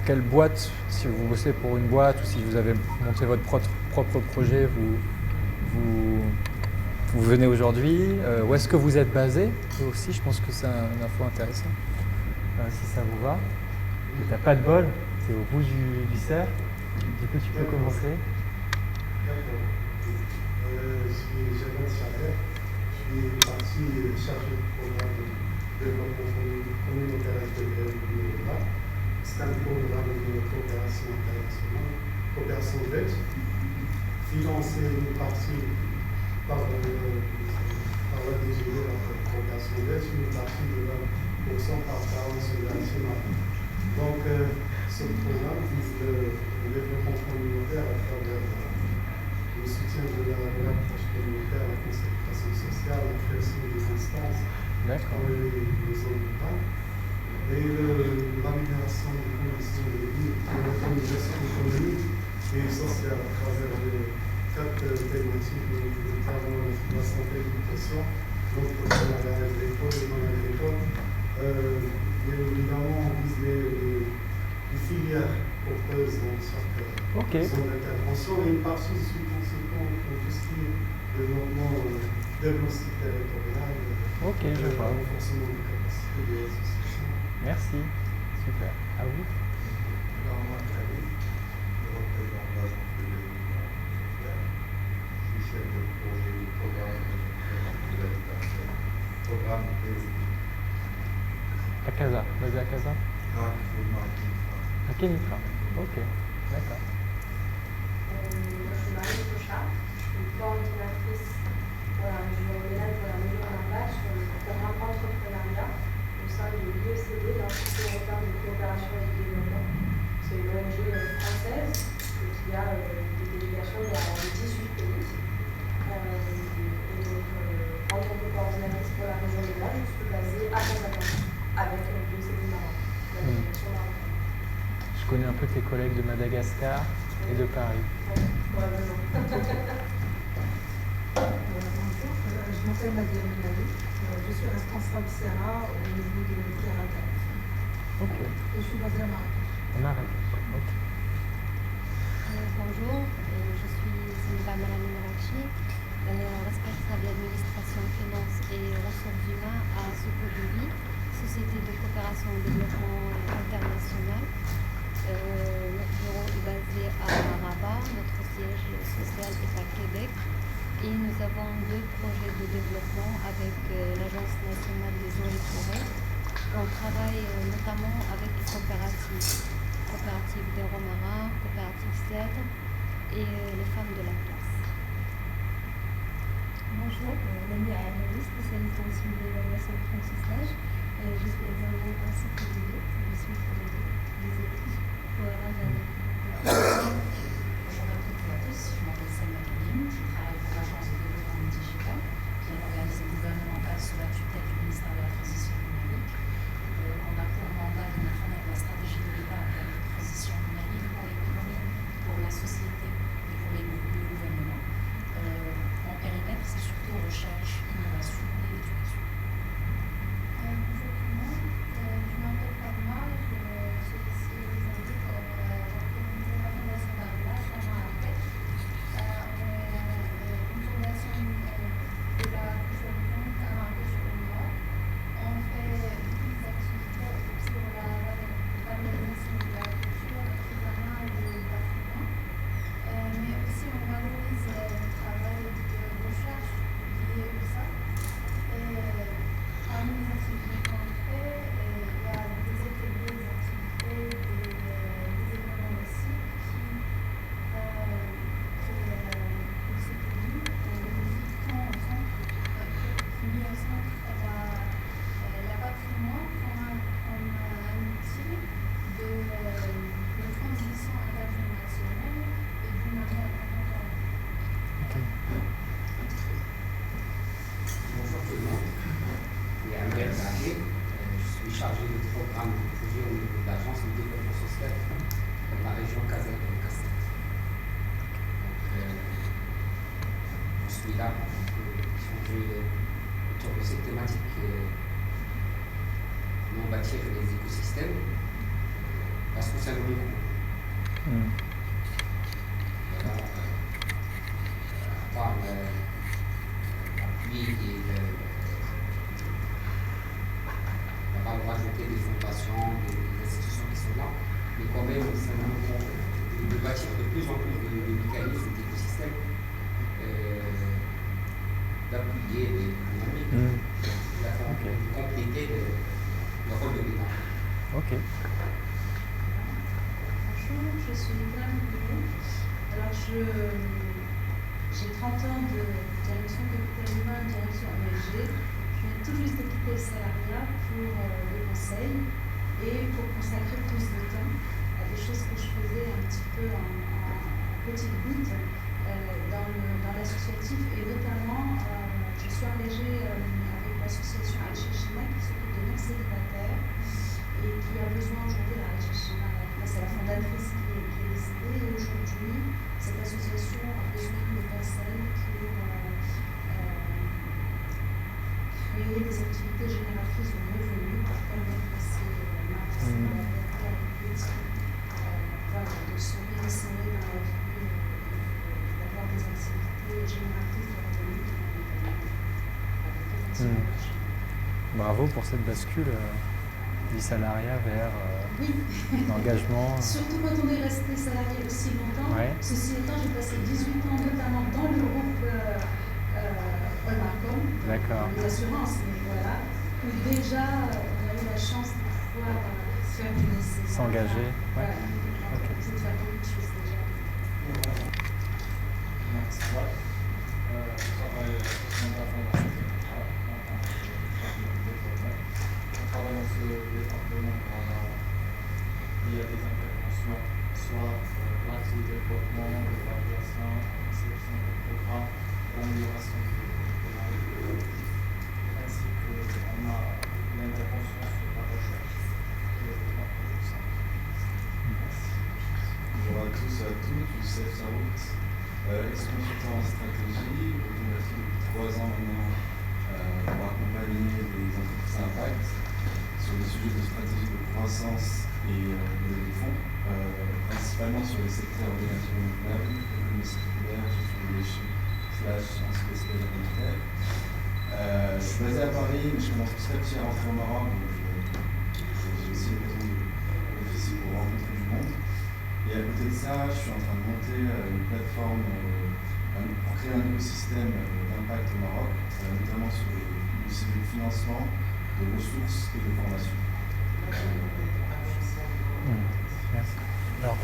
quelle boîte, si vous bossez pour une boîte ou si vous avez monté votre propre projet, vous venez aujourd'hui, où est-ce que vous êtes basé aussi, je pense que c'est une info intéressante, si ça vous va. Tu n'as pas de bol, c'est au bout du cerf, du coup tu peux commencer. D'accord. Je suis Jérôme Chalet, je suis parti chargé de programme de développement communautaire intégré du Minnesota. C'est un programme de coopération internationale, coopération belge, financé une partie par la DGD, la coopération belge, une partie de 20% par Parole Solidarité Mali. Donc, ce programme vise le développement communautaire à travers le soutien de l'approche communautaire, la concertation sociale, la création des instances dans les zones rurales et l'amélioration des conditions de vie, de l'autonomisation économique et sociale à travers les 4 thématiques, notamment la santé et l'éducation, l'entrepreneuriat agricole et non agricole. Bien évidemment, on vise les filières porteuses dans chaque zone d'intervention et une partie je suis consultant pour tout ce qui est développement territorial, renforcement des capacités des associations. Merci, super. À vous. Alors, moi, Khalid, je représente l'agence de développement communautaire. Je suis chef de projet du programme de l'habitation, programme PSD. À Casa, basé à Casa. À Kenitra. Ok, d'accord. Moi, je suis Marie Cochard, je suis coordinatrice pour la région Ménage pour la région Arbache sur le programme entrepreneuriat au sein de l'IECD, l'Institut européen de coopération et de développement. C'est une ONG française qui a des délégations dans 18 pays. Et donc, en tant que coordinatrice pour la région Ménage, je suis basée à Casablanca avec l'IECD Maroc, la délégation marocaine. Je connais un peu tes collègues de Madagascar et de Paris. Probablement. Bonjour, je m'appelle Nadia Minali, je suis responsable CRA au niveau de l'État international. Ok. Et je suis basée à Marrakech. À Marrakech, ok. Bonjour, je suis Zinba Malami Marachi, responsable d'administration, finance et ressources humaines à Sokodouli, Société de coopération et développement international. Notre bureau est basé à Rabat, notre siège social est à Québec et nous avons 2 projets de développement avec l'Agence nationale des eaux et forêts. On travaille notamment avec les coopératives des Romarins, coopératives CEDRE et les femmes de la place. Bonjour, Lamia Alaoui, spécialiste en suivi d'évaluation de apprentissage. Je suis également un CPD, je suis des équipes pour la Bonjour à toutes et à tous, je m'appelle Selma Kalim, je travaille pour l'Agence de développement digital, qui est un organisme gouvernemental sous la tutelle du ministère de la Transition numérique. On a pour mandat de mettre en œuvre la stratégie de l'État de la transition numérique pour l'économie, pour la société et pour le gouvernement. En périmètre, c'est surtout recherche, innovation et éducation. Bonjour tout le monde, je m'appelle Padma, je suis spécialisée pour représenter la Fondation d'Arbache à Marrakech. On est une fondation de la culture à Marrakech au Maroc. On fait des activités sur la valorisation de la culture, l'artisanat et le patrimoine. Mais aussi on valorise le travail de recherche lié à ça. Parmi les activités qu'on fait, il y a des ateliers, des activités, des événements aussi qui se publient. Nous visitons ensemble, qui met au centre la patrimoine comme un outil de transition intergénérationnelle et d'une manière contemporaine. Bonjour tout le monde, je suis Amber Barrier, je suis chargé de programme de projet au niveau de l'Agence de développement social dans la région Casa-Castet. Je suis là pour échanger autour de cette thématique comment bâtir les écosystèmes. soutien de recours. Voilà, avoir l'appui et la valeur ajoutée des fondations, des institutions qui sont là, mais quand même, c'est un moment de bâtir de plus en plus de mécanismes, d'écosystèmes, d'appuyer des dynamiques, de compléter le rôle de l'État. Ok. Bonjour, je suis Nicolas Moulin. Alors, j'ai 30 ans de direction capital humain, direction AMG. Je viens tout juste de quitter le salariat pour le conseil et pour consacrer plus de temps à des choses que je faisais un petit peu en petites gouttes dans l'associatif, et notamment je suis engagée avec l'association Aïcha Chima qui s'occupe de mères célibataires et qui a besoin aujourd'hui, la Aïcha Chima, c'est la fondatrice qui est décédée, et aujourd'hui cette association a besoin de personnes pour créer des activités génératrices de revenus pour permettre à ces mères célibataires de se réinsérer dans la vie, d'avoir des activités génératrices de revenus qui vont Bravo pour cette bascule du salariat vers l'engagement. Surtout quand on est resté salarié aussi longtemps. Ouais. Ceci étant, j'ai passé 18 ans notamment dans le groupe Olmarcom, les assurances, mais voilà, où déjà on a eu la chance de pouvoir faire du lycée. S'engager. Voilà. C'est de faire beaucoup de choses déjà. Ça va. Je travaille au sein de la fondation. On travaille dans ce département. Il y a des interventions, soit l'axe de développement, l'évaluation, la sélection des programmes, l'amélioration de la ainsi qu'on a l'intervention sur la recherche et la production. Bonjour à tous et à toutes, Youssef Sarout, ex-consultant en stratégie, reconverti depuis 3 ans maintenant pour accompagner des entreprises à impact sur des sujets de stratégie de croissance et de fonds, principalement sur les secteurs d'énergie renouvelable, économie circulaire, gestion des déchets, sciences spéciales alimentaires. Je suis basé à Paris, mais je commence petit à petit à rentrer au Maroc, donc j'ai aussi l'occasion de bénéficier pour rencontrer du monde. Et à côté de ça, je suis en train de monter une plateforme pour créer un écosystème d'impact au Maroc, notamment sur le sujet de financement, de ressources et de formation. Merci. Alors,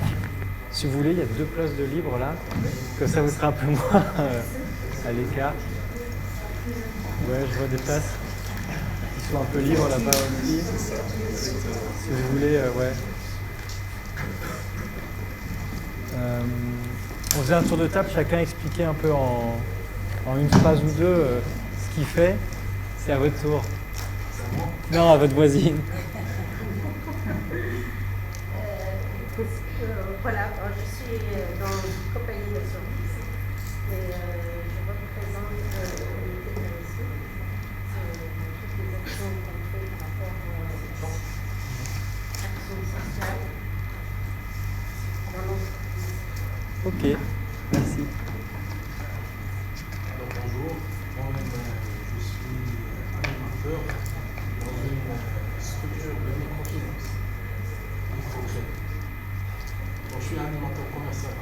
si vous voulez, il y a 2 places de libre là, comme ça vous serez un peu moins à l'écart. Ouais, je vois des places qui sont un peu libres là-bas aussi. Si vous voulez, ouais. On faisait un tour de table, chacun expliquait un peu en une phrase ou 2 ce qu'il fait. C'est à votre tour. Non, à votre voisine. Voilà, je suis dans une compagnie d'assurance et je représente l'unité de RSE, toutes les actions qu'on fait par rapport aux actions sociales dans l'entreprise. Ok, merci. Alors bonjour, moi-même je suis animateur dans une structure de microfinance, microcrédit. Donc, je suis animateur commercial.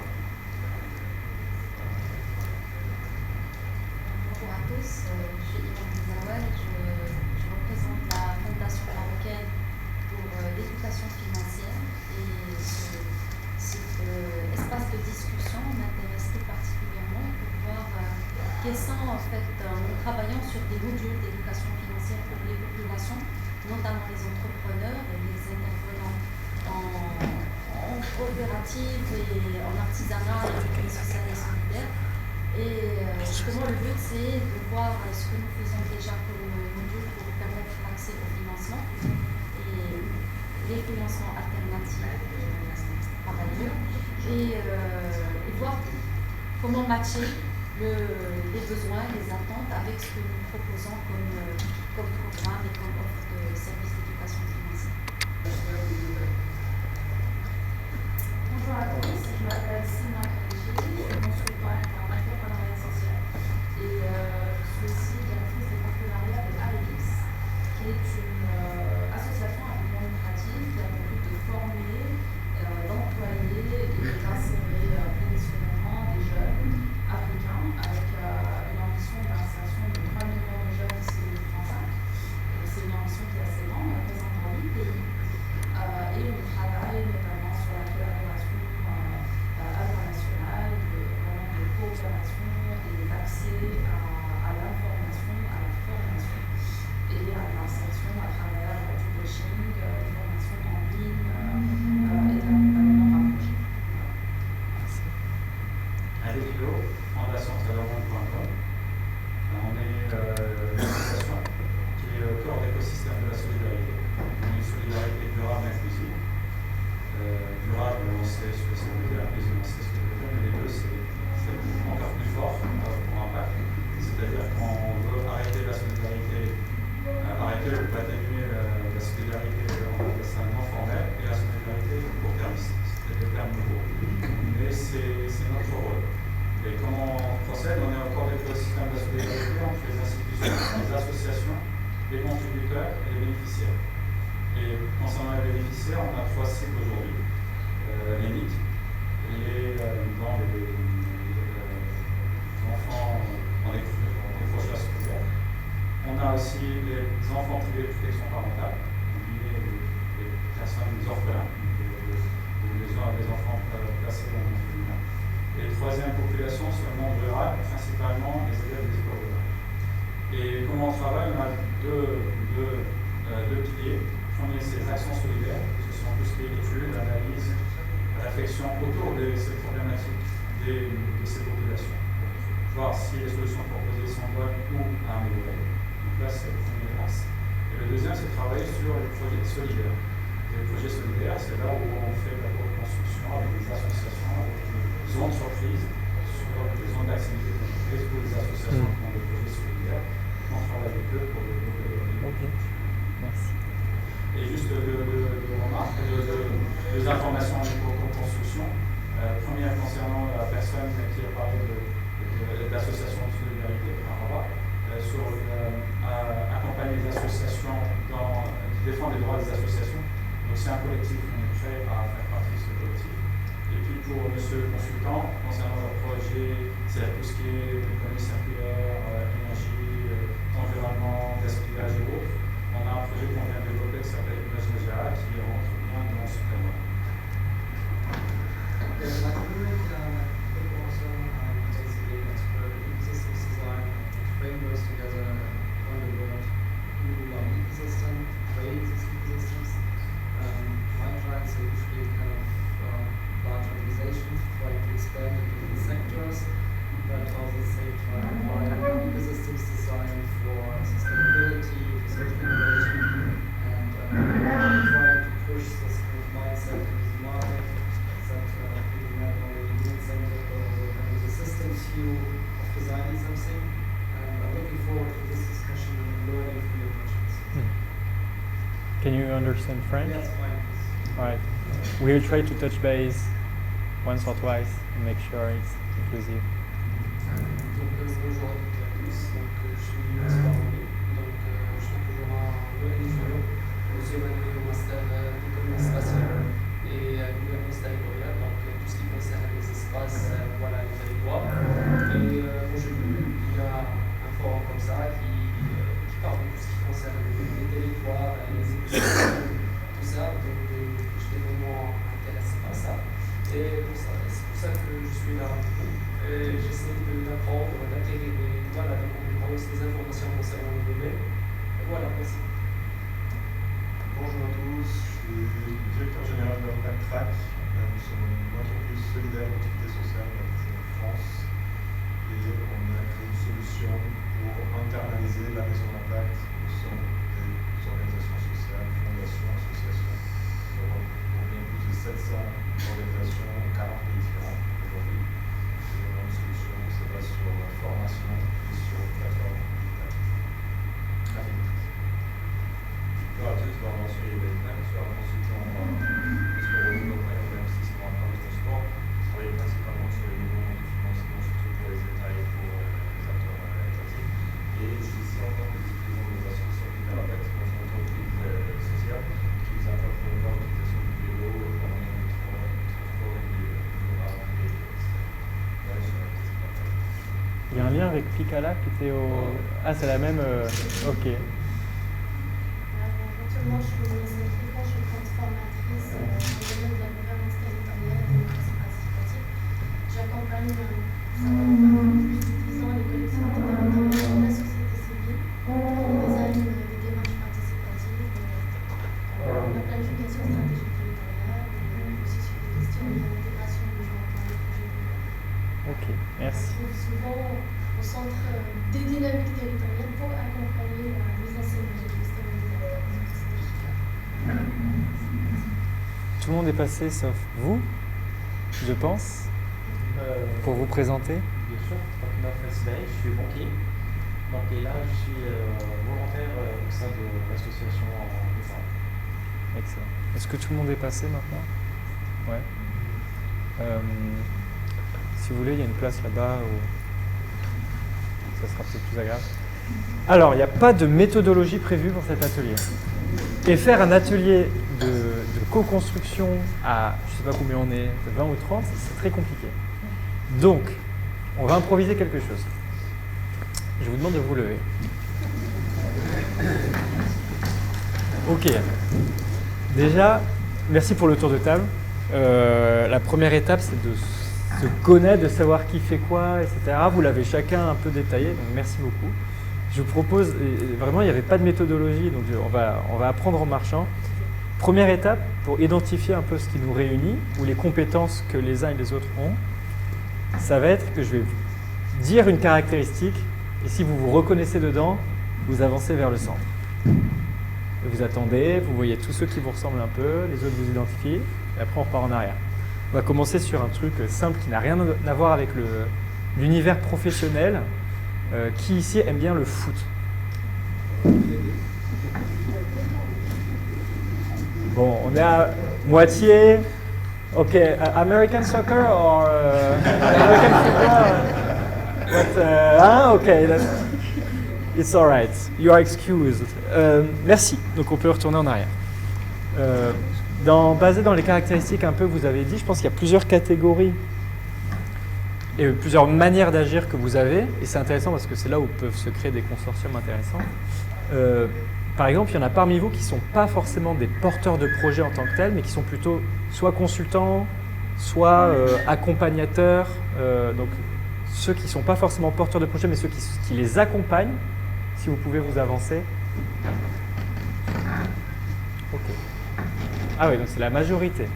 Bonjour à tous, je suis Iman Zawel, je représente la Fondation marocaine pour l'éducation financière, et cet espace de discussion m'intéresse tout particulièrement pour voir quels sont, en fait, en travaillant sur des modules d'éducation financière pour les populations, notamment les entrepreneurs et les intervenants en coopérative et en artisanat et économie sociale et solidaire. Et justement, le but, c'est de voir ce que nous faisons déjà comme module pour permettre l'accès au financement et les financements alternatifs par ailleurs, et voir comment matcher les besoins, les attentes avec ce que nous proposons comme programme et comme offre de services d'éducation financière. Bonjour à tous, je m'appelle Sina Kouchi, je suis consultante en entrepreneuriat social et je suis aussi directrice de partenariat de AELIPS, qui est une association à but non lucratif qui a pour but de former, d'employer et d'insérer professionnellement des jeunes africains avec une ambition d'insertion de 3 millions de jeunes d'ici 2035. C'est une ambition qui est assez grande, on représente dans 8 pays. Et on travaille notamment sur la collaboration internationale, de coopération et d'accès à l'information, à la formation et à l'insertion à travers du coaching, des formations en ligne et de l'accompagnement rapproché. Avec Léo, fondation-travaillermonde.com. On est une association qui est au cœur de l'écosystème de la solidarité. Une solidarité durable et inclusive. Durable, on sait ce que ça veut dire, inclusive, on sait ce que ça veut dire, mais les deux, c'est encore plus fort pour impact. C'est-à-dire qu'on veut arrêter la solidarité, arrêter ou atténuer la solidarité, on appelle ça non formelle, et la solidarité court-termiste. C'est des termes nouveaux. Mais c'est notre rôle. Et comment on procède? On est au cœur de l'écosystème de la solidarité entre les institutions, les associations, les contributeurs et les bénéficiaires. Et concernant les bénéficiaires, on a 3 cibles aujourd'hui. Les NIC, les enfants en décrochage scolaire. On a aussi les enfants privés de protection parentale, les personnes, les orphelins, les enfants placés dans le féminin. Et la 3e population, c'est le monde rural, principalement les élèves des écoles rurales. Et comment on travaille? On a deux piliers. Le premier, c'est l'action solidaire, ce sont tout ce qui est études, analyse, réflexion autour de ces problématiques de ces populations. Voir si les solutions proposées sont bonnes ou à améliorer. Donc là, c'est le premier axe. Et le deuxième, c'est de travailler sur les projets solidaires. Les projets solidaires, c'est là où on fait de la co-construction avec des associations, avec des entreprises, sur des zones d'activité d'entreprise ou des associations qui ont des projets solidaires. On travaille avec eux pour développer. Ok, merci. Et juste deux remarques, deux informations en co-construction. Première concernant la personne qui a parlé de l'association de solidarité, sur accompagner les associations qui défendent les droits des associations. Donc c'est un collectif, on est prêt à faire partie de ce collectif. Et puis pour monsieur le consultant, concernant leur projet, c'est tout ce qui est économie circulaire, énergie, environnement, gaspillage et autres. On a un projet qu'on vient de développer qui s'appelle Imaginaja qui rentre bien dans ce thème-là. My current proposal basically expert ecosystems design frameworks together on the word ecosystem, create these ecosystems. My clients are usually kind of large organizations trying to expand into different sectors, but also at the same time applying ecosystems design for sustainability, for social innovation, and trying to push this kind of mindset into the market. That really not only human-centered, but also kind of the systems view of designing something. And I'm looking forward to this discussion and learning from your questions. Can you understand French? Yes, fine. All right. We'll try to touch base once or twice and make sure it's inclusive. Donc bonjour à toutes et à tous, donc, je suis Oscar Romy, donc je suis toujours à l'ONG, j'ai évalué au master d'économie spatiale et gouvernance territoriale, donc tout ce qui concerne les espaces, voilà, les territoires. Et j'ai vu, il y a un forum comme ça qui parle de tout ce qui concerne les territoires, les écosystèmes, tout ça, donc j'étais vraiment intéressé par ça. Et c'est pour ça que je suis là avec vous. Et j'essaie d'apprendre, d'acquérir des informations concernant le domaine. Et voilà, merci. Bonjour à tous, je suis directeur général de l'Impact Track. Nous sommes une entreprise solidaire d'activité sociale basée en France et on a créé une solution pour internaliser la maison d'impact au sein des organisations sociales, fondations, associations. On a bien plus de 700 organisations en 40 pays différents aujourd'hui. Et on a une solution qui se base sur la formation et sur une plateforme digitale. À vite. Bonjour à tous, je suis un consultant en développement et investissement en transport. avec Picala qui était au... Ah, c'est la même... Ok. Actuellement, je suis transformatrice dans le domaine de la gouvernance territoriale et de la démocratie participative. J'accompagne, ça fait plus de 10 ans les collectivités territoriales, la société civile, le design des démarches participatives, la planification stratégique territoriale, et aussi sur les questions de l'intégration du genre dans les projets de développement. Ok, merci. On se trouve souvent au centre des dynamiques territoriales pour accompagner la mise en scène des gestion des acteurs. Tout le monde est passé sauf vous, je pense, pour vous présenter. Bien sûr, donc Nofres Bay, je suis banquier. Donc, et là, je suis volontaire au sein de l'association en décembre. Excellent. Est-ce que tout le monde est passé maintenant? Ouais. Si vous voulez, il y a une place là-bas où ça sera peut-être plus agréable. Alors, il n'y a pas de méthodologie prévue pour cet atelier. Et faire un atelier de co-construction à, je ne sais pas combien on est, 20 ou 30, c'est très compliqué. Donc, on va improviser quelque chose. Je vous demande de vous lever. Ok. Déjà, merci pour le tour de table. La première étape, c'est de se connaître, de savoir qui fait quoi, etc. Vous l'avez chacun un peu détaillé, donc merci beaucoup. Je vous propose, vraiment, il n'y avait pas de méthodologie, donc on va apprendre en marchant. Première étape, pour identifier un peu ce qui nous réunit, ou les compétences que les uns et les autres ont, ça va être que je vais dire une caractéristique, et si vous vous reconnaissez dedans, vous avancez vers le centre. Et vous attendez, vous voyez tous ceux qui vous ressemblent un peu, les autres vous identifient, et après on repart en arrière. On va commencer sur un truc simple qui n'a rien à voir avec l'univers professionnel. Qui ici aime bien le foot? Bon, on est à moitié. Ok, American soccer or American football? Ok, it's alright. You are excused. Merci. Donc on peut retourner en arrière. Basé dans les caractéristiques un peu, vous avez dit, je pense qu'il y a plusieurs catégories et plusieurs manières d'agir que vous avez, et c'est intéressant parce que c'est là où peuvent se créer des consortiums intéressants. Par exemple, il y en a parmi vous qui ne sont pas forcément des porteurs de projets en tant que tels, mais qui sont plutôt soit consultants, soit accompagnateurs. Donc, ceux qui ne sont pas forcément porteurs de projets, mais ceux qui les accompagnent, si vous pouvez vous avancer. Ok. Ah oui, donc c'est la majorité.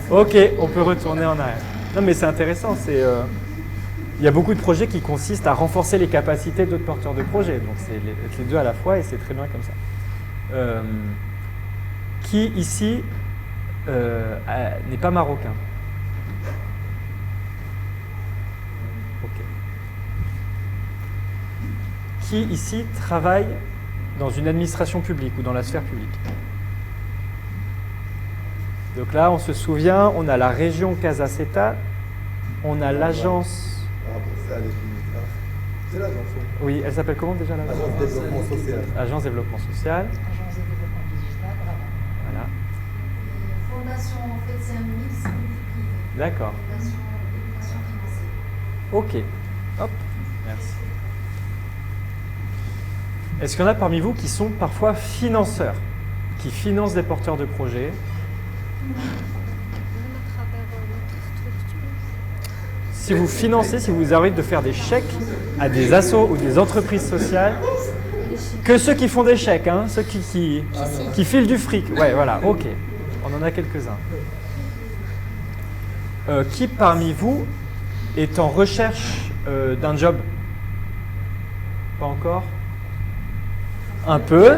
Ok, on peut retourner en arrière. Non, mais c'est intéressant. Il y a beaucoup de projets qui consistent à renforcer les capacités d'autres porteurs de projets. Donc, c'est les deux à la fois et c'est très bien comme ça. Qui, ici, n'est pas marocain? Ok. Qui, ici, travaille dans une administration publique ou dans la sphère publique? Donc là, on se souvient, on a la région Casaceta, on a l'agence... C'est l'agence. Oui, elle s'appelle comment déjà l'agence? Agence Développement Social. Agence Développement Social. Agence de développement digital, Voilà. Fondation, en fait, c'est un mix public-privé. D'accord. Fondation d'éducation financière. Ok. Hop, merci. Est-ce qu'il y en a parmi vous qui sont parfois financeurs, qui financent des porteurs de projets? Si vous financez, si vous arrivez de faire des chèques à des assos ou des entreprises sociales, que ceux qui font des chèques, hein, ceux qui filent du fric. Ouais, voilà, ok. On en a quelques-uns. Qui parmi vous est en recherche d'un job? Pas encore? Un peu.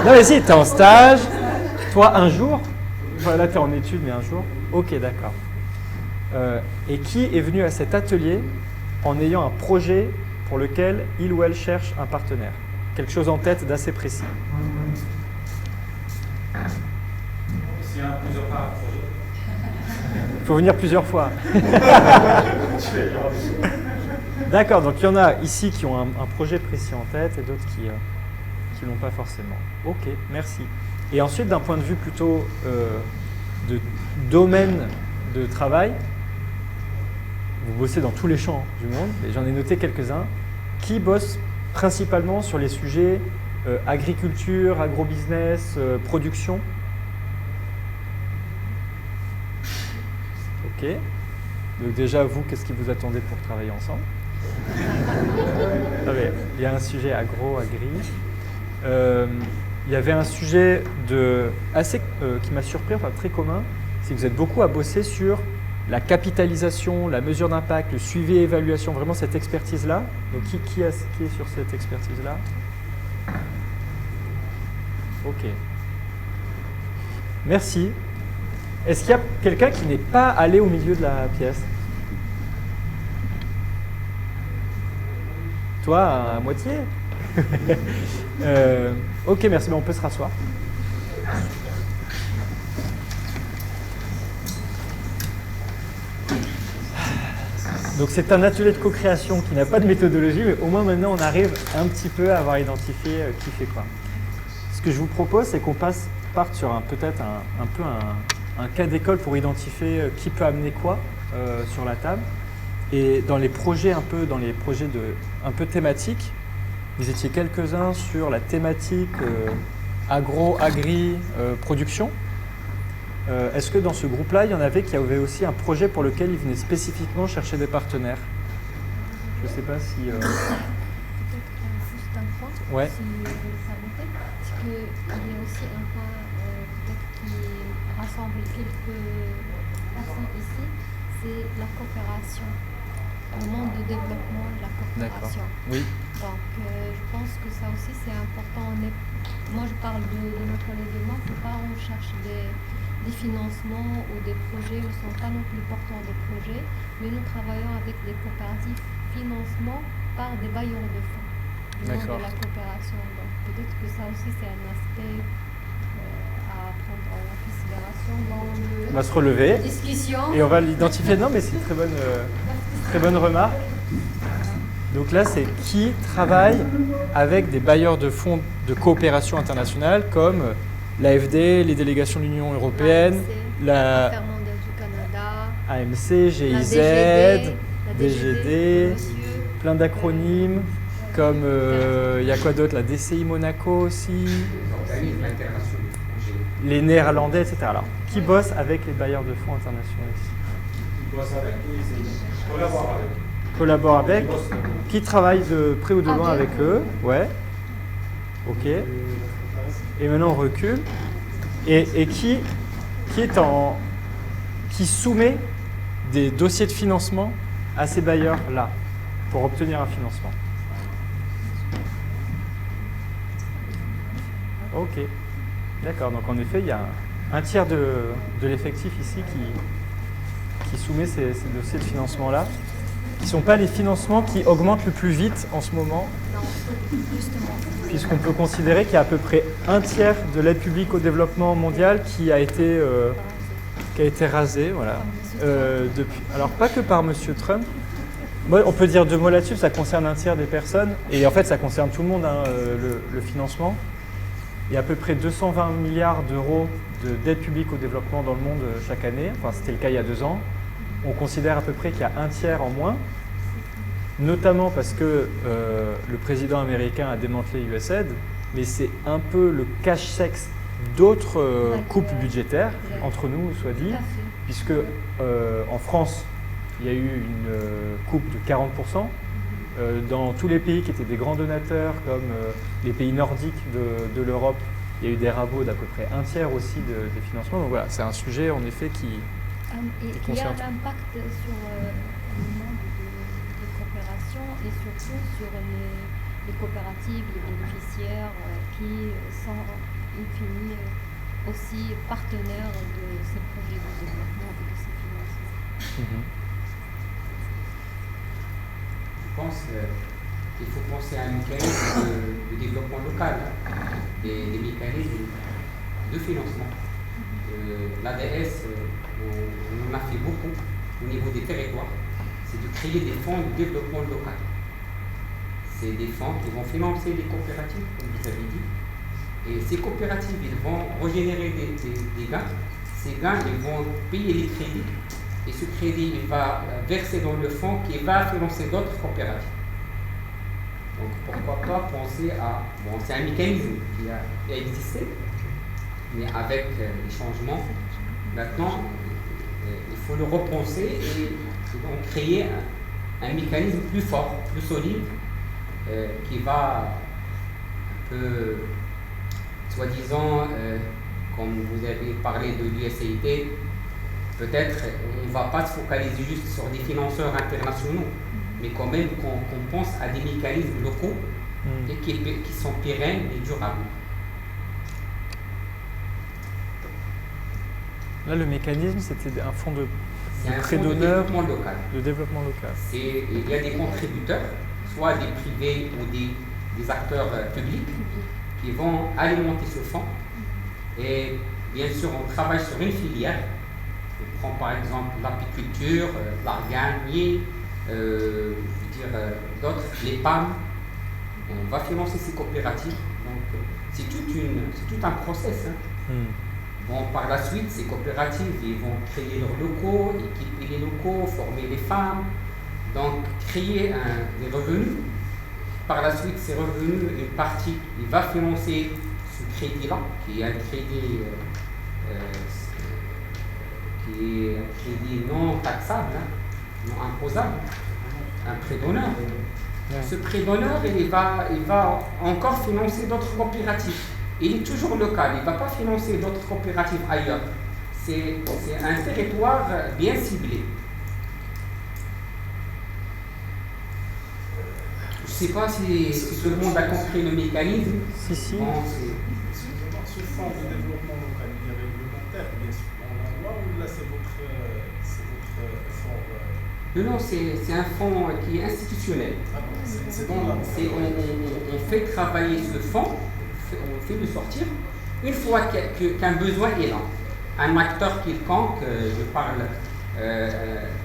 Non mais si, t'es en stage. Toi, un jour? Voilà, t'es en études, mais un jour. Ok, d'accord. Et qui est venu à cet atelier en ayant un projet pour lequel il ou elle cherche un partenaire? Quelque chose en tête d'assez précis. S'il y a plusieurs parts à projet. Il faut venir plusieurs fois. D'accord, donc il y en a ici qui ont un projet précis en tête et d'autres qui ne l'ont pas forcément. Ok, merci. Et ensuite, d'un point de vue plutôt de domaine de travail, vous bossez dans tous les champs du monde, et j'en ai noté quelques-uns, qui bossent principalement sur les sujets agriculture, agrobusiness, production. Ok. Donc déjà, vous, qu'est-ce qui vous attendez pour travailler ensemble? Il y a un sujet agro-agri. Il y avait un sujet qui m'a surpris, enfin très commun, c'est que vous êtes beaucoup à bosser sur la capitalisation, la mesure d'impact, le suivi et évaluation, vraiment cette expertise-là. Donc qui est sur cette expertise-là? Ok. Merci. Est-ce qu'il y a quelqu'un qui n'est pas allé au milieu de la pièce? Toi, à moitié. Ok, merci, on peut se rasseoir. Donc c'est un atelier de co-création qui n'a pas de méthodologie, mais au moins maintenant on arrive un petit peu à avoir identifié qui fait quoi. Ce que je vous propose, c'est qu'on parte sur peut-être un cas d'école pour identifier qui peut amener quoi sur la table. Et dans les projets un peu thématiques, vous étiez quelques-uns sur la thématique agro-agri production. Est-ce que dans ce groupe-là, il y en avait qui avaient aussi un projet pour lequel ils venaient spécifiquement chercher des partenaires? Je ne sais pas si... Peut-être juste un point, ouais. Si vous permettez, c'est qu'il y a aussi un point peut-être qui rassemble quelques personnes ici, c'est la coopération, le monde de développement de la coopération. Oui. Donc je pense que ça aussi c'est important. Moi je parle de nos collègues et moi, c'est pas on cherche des financements ou des projets, nous ne sommes pas non plus porteurs de projets, mais nous travaillons avec des coopératives financement par des bailleurs de fonds du monde de la coopération. Donc peut-être que ça aussi c'est un aspect à prendre en considération dans on va se relever discussion. Et on va l'identifier. Non mais c'est une très bonne remarque. Donc là c'est qui travaille avec des bailleurs de fonds de coopération internationale comme l'AFD, les délégations de l'Union européenne, la AMC, GIZ, DGD, plein d'acronymes, comme il y a quoi d'autre, la DCI Monaco aussi, les Néerlandais, etc. Alors, qui bosse avec les bailleurs de fonds internationaux ici? Qui bosse avec, collabore avec, qui travaille de près ou de loin avec eux, ouais, ok. Et maintenant on recule. Et qui soumet des dossiers de financement à ces bailleurs-là pour obtenir un financement. Ok, d'accord. Donc en effet, il y a un tiers de l'effectif ici qui soumet ces dossiers de financement-là, qui ne sont pas les financements qui augmentent le plus vite en ce moment. Puisqu'on peut considérer qu'il y a à peu près un tiers de l'aide publique au développement mondial qui a été rasé, voilà, depuis. Alors pas que par M. Trump. Moi, on peut dire deux mots là-dessus, ça concerne un tiers des personnes, et en fait ça concerne tout le monde, hein, le financement. Il y a à peu près 220 milliards d'euros d'aide publique au développement dans le monde chaque année, enfin c'était le cas il y a 2 ans. On considère à peu près qu'il y a un tiers en moins, notamment parce que le président américain a démantelé USAID, mais c'est un peu le cache-sexe d'autres coupes budgétaires, entre nous, soit dit, puisque en France, il y a eu une coupe de 40%. Dans tous les pays qui étaient des grands donateurs, comme les pays nordiques de l'Europe, il y a eu des rabots d'à peu près un tiers aussi des financements. Donc voilà, c'est un sujet en effet qui concerne. Il y a l'impact sur le monde de coopération et surtout sur les coopératives, les bénéficiaires qui sont in fine aussi partenaires de ces projets de développement et de ces financements. Je pense qu'il faut penser à un mécanisme de développement local, des mécanismes de financement. L'ADS, on en a fait beaucoup au niveau des territoires, c'est de créer des fonds de développement local. C'est des fonds qui vont financer les coopératives, comme vous avez dit. Et ces coopératives, ils vont régénérer des gains. Ces gains, ils vont payer les crédits et ce crédit il va verser dans le fonds qui va financer d'autres coopératives. Donc pourquoi pas penser à... Bon, c'est un mécanisme qui a existé, mais avec les changements, maintenant, il faut le repenser et donc créer un mécanisme plus fort, plus solide, qui va un peu, soi-disant, comme vous avez parlé de l'USAID, peut-être on ne va pas se focaliser juste sur des financeurs internationaux, mais quand même qu'on pense à des mécanismes locaux et qui sont pérennes et durables. Là, le mécanisme, c'était un fonds de prêt d'honneur de développement local. Il y a des contributeurs, soit des privés ou des acteurs publics, qui vont alimenter ce fonds. Et bien sûr, on travaille sur une filière. On prend par exemple l'apiculture, l'arganier, d'autres, les palmes. On va financer ces coopératives. Donc, c'est tout un process. Hein. Bon, par la suite, ces coopératives, ils vont créer leurs locaux, équiper les locaux, former les femmes, donc créer des revenus. Par la suite, ces revenus, une partie, il va financer ce crédit-là, qui est un crédit, non taxable, hein, non imposable, un prêt d'honneur. Ce prêt d'honneur, il va encore financer d'autres coopératives. Il est toujours local, il ne va pas financer d'autres coopératives ailleurs. C'est un territoire bien ciblé. Je ne sais pas si tout le monde a compris le mécanisme. Si. Bon, ce fonds de développement local, il est réglementaire, bien sûr, dans la loi, ou là c'est votre effort Non, c'est un fonds qui est institutionnel. C'est dans la loi. On fait travailler ce fonds. On fait le sortir une fois qu'un besoin est là. Un acteur quelconque, je parle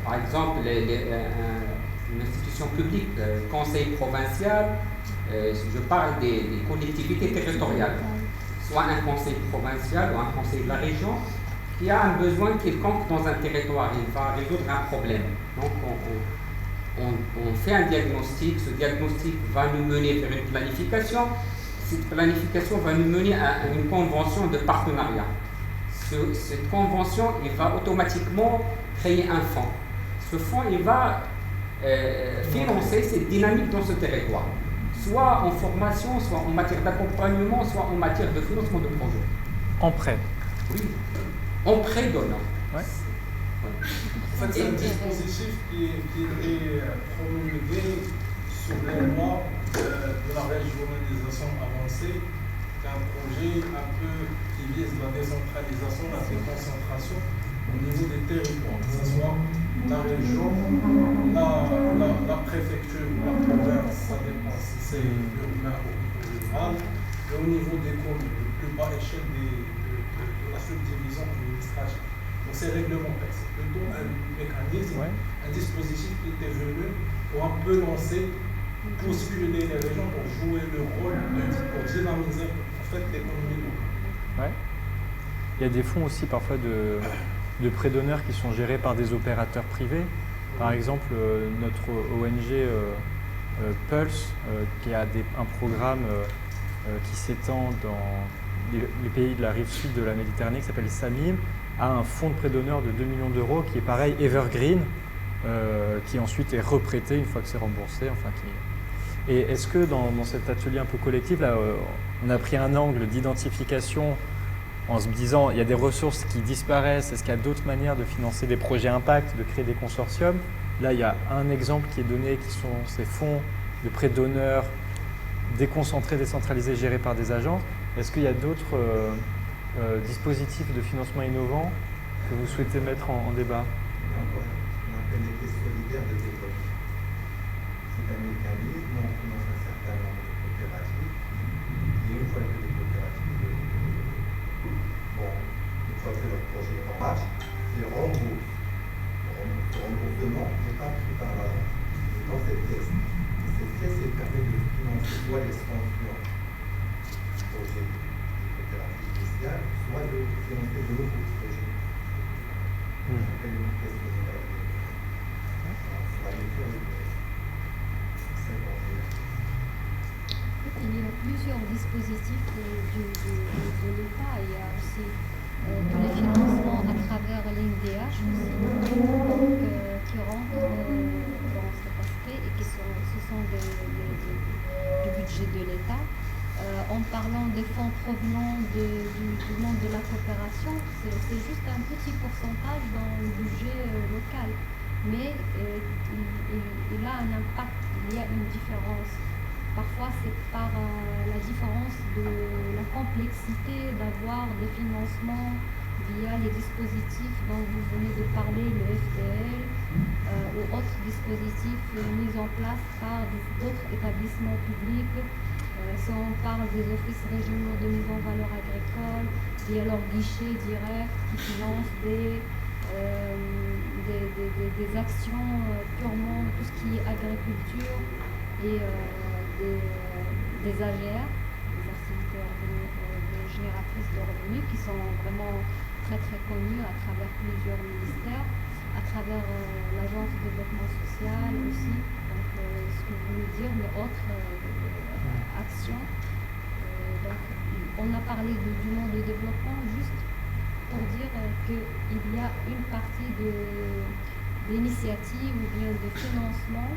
par exemple une institution publique, conseil provincial, je parle des collectivités territoriales, soit un conseil provincial ou un conseil de la région qui a un besoin quelconque dans un territoire, il va résoudre un problème. Donc on fait un diagnostic, ce diagnostic va nous mener vers une planification. Cette planification va nous mener à une convention de partenariat. Cette convention, il va automatiquement créer un fonds. Ce fonds, il va financer cette dynamique dans ce territoire, soit en formation, soit en matière d'accompagnement, soit en matière de financement de projet. En prêt. Oui, en prêt d'honneur. Ouais. En fait, c'est un dispositif qui est promulgué sous les lois de la régionalisation avancée, qu'un projet un peu qui vise la décentralisation, la déconcentration au niveau des territoires, que ce soit la région, la préfecture, la province, ça dépend si c'est urbain ou rural, et au niveau des communes, le plus bas échelle de la subdivision administrative. Donc c'est réglementaire, c'est plutôt un mécanisme, un dispositif qui était venu pour un peu lancer, pour stimuler les régions, pour jouer le rôle pour dynamiser en fait l'économie locale. Ouais. Il y a des fonds aussi parfois de prêts d'honneur qui sont gérés par des opérateurs privés. Par exemple, notre ONG Pulse, qui a un programme qui s'étend dans les pays de la rive sud de la Méditerranée, qui s'appelle SAMIM, a un fonds de prêt d'honneur de 2 millions d'euros qui est pareil, evergreen, qui ensuite est reprêté une fois que c'est remboursé. Et est-ce que dans cet atelier un peu collectif, là, on a pris un angle d'identification en se disant il y a des ressources qui disparaissent, est-ce qu'il y a d'autres manières de financer des projets impact, de créer des consortiums? Là, il y a un exemple qui est donné, qui sont ces fonds de prêt d'honneur déconcentrés, décentralisés, gérés par des agences. Est-ce qu'il y a d'autres dispositifs de financement innovants que vous souhaitez mettre en débat? On appelle l'effet solidaire de développement. C'est un mécanisme où on finance un certain nombre de coopératives et une fois que les coopératives, une fois que leur projet est en marche, ils remboursent. Le remboursement n'est pas pris par l'agence. Mais dans cette caisse, elle permet de financer soit l'expansion du projet des coopératives initiales, soit de financer de nouveaux projets. Il y a plusieurs dispositifs de l'État. Il y a aussi tous les financements à travers l'INDH aussi, donc, qui rentrent dans cet aspect et ce sont du budget de l'État. En parlant des fonds provenant du monde de la coopération, c'est juste un petit pourcentage dans le budget local. Mais il a un impact, il y a une différence. Parfois, c'est par la différence de la complexité d'avoir des financements via les dispositifs dont vous venez de parler, le FDL ou autres dispositifs mis en place par d'autres établissements publics. Si on parle des offices régionaux de mise en valeur agricole, via leur guichet direct qui financent des actions purement tout ce qui est agriculture et des AGR, des activités génératrices de revenus, qui sont vraiment très très connues à travers plusieurs ministères, à travers l'Agence de développement social aussi, donc ce que vous voulez dire, mais autres actions. Donc, on a parlé du monde de développement juste pour dire qu'il y a une partie d'initiative ou bien de financement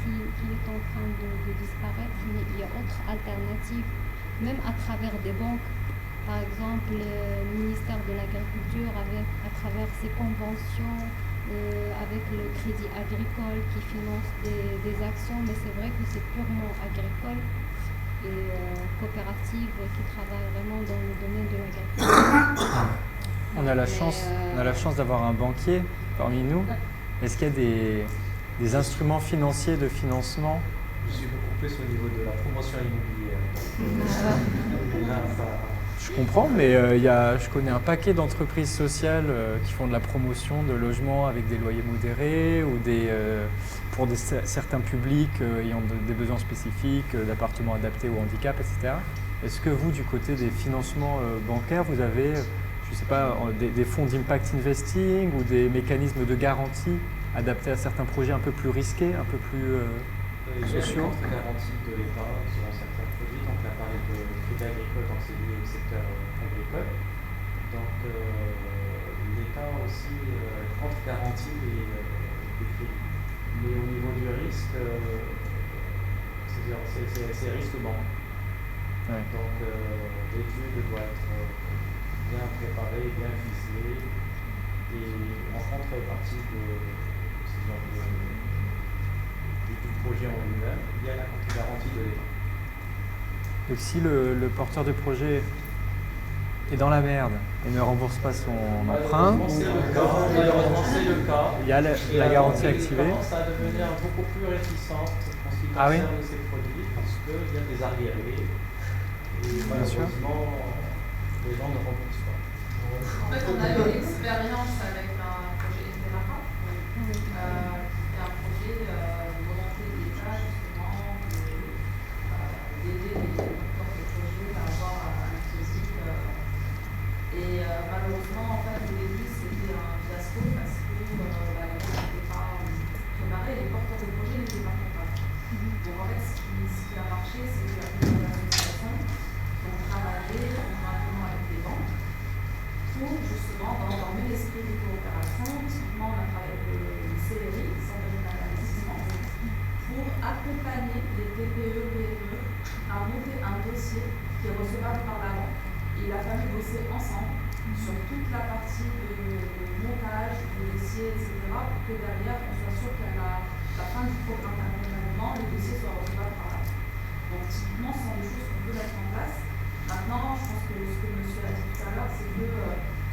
qui est en train de disparaître, mais il y a autre alternative, même à travers des banques. Par exemple, le ministère de l'Agriculture, à travers ses conventions avec le Crédit Agricole qui finance des actions, mais c'est vrai que c'est purement agricole et coopérative qui travaille vraiment dans le domaine de l'agriculture. On a la chance d'avoir un banquier parmi nous. Est-ce qu'il y a des instruments financiers de financement? Je suis beaucoup plus au niveau de la promotion immobilière. Je comprends, mais je connais un paquet d'entreprises sociales qui font de la promotion de logements avec des loyers modérés ou pour certains publics ayant des besoins spécifiques, d'appartements adaptés au handicap, etc. Est-ce que vous, du côté des financements bancaires, vous avez, je ne sais pas, des fonds d'impact investing ou des mécanismes de garantie adaptés à certains projets un peu plus risqués, un peu plus sociaux? Il y a des garanties de l'État sur certains produits, donc là par exemple le crédit agricole, donc c'est lié au secteur agricole. Donc l'État aussi contre-garantit les crédits. Mais au niveau du risque, c'est risque banque. Ouais. Donc l'étude doit être bien préparée, bien ficelée, et en contrepartie du projet en lui-même, il y a la contre-garantie de l'État. Donc si le porteur de projet est dans la merde et ne rembourse pas son emprunt, C'est le cas. Il y a la garantie activée. Il commence à devenir beaucoup plus réticente en ce qui concerne ces produits parce qu'il y a des arriérés et malheureusement les gens ne remboursent pas. En fait, on a eu l'expérience avec un projet Interara, qui était un projet de volonté de l'État justement d'aider les porteurs de projets par rapport à un physique. Et malheureusement, en fait, au début, c'était un fiasco parce que les gens n'étaient pas préparés, les porteurs de projets n'étaient pas comptables. Donc en fait, ce qui a marché, c'est qu'il y a plusieurs associations qui ont travaillé conjointement avec les banques pour justement, dans le même esprit de coopération, typiquement on a travaillé avec le CRI, Centre régional d'investissement, pour accompagner les TPE, PME à monter un dossier qui est recevable par la banque. Il a fallu bosser ensemble sur toute la partie de montage, du dossier, etc., pour que derrière, on soit sûr qu'à la fin du programme d'accompagnement, les dossiers soient recevables par la banque. Donc typiquement, ce sont des choses qu'on peut mettre en place. Maintenant, je pense que ce que monsieur a dit tout à l'heure, c'est que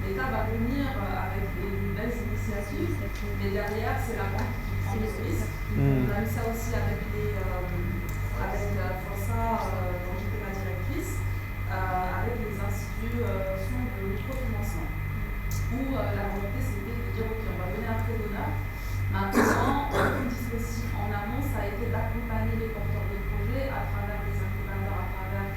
l'État va venir avec des belles initiatives, mais derrière, c'est la banque qui prend les risques. On a eu ça aussi avec Força, dont j'étais la directrice, avec les institutions de microfinancement, où la volonté c'était de dire ok, on va donner un prêt d'honneur. Maintenant, le dispositif en amont, ça a été d'accompagner les porteurs de projets à travers des incubateurs, à travers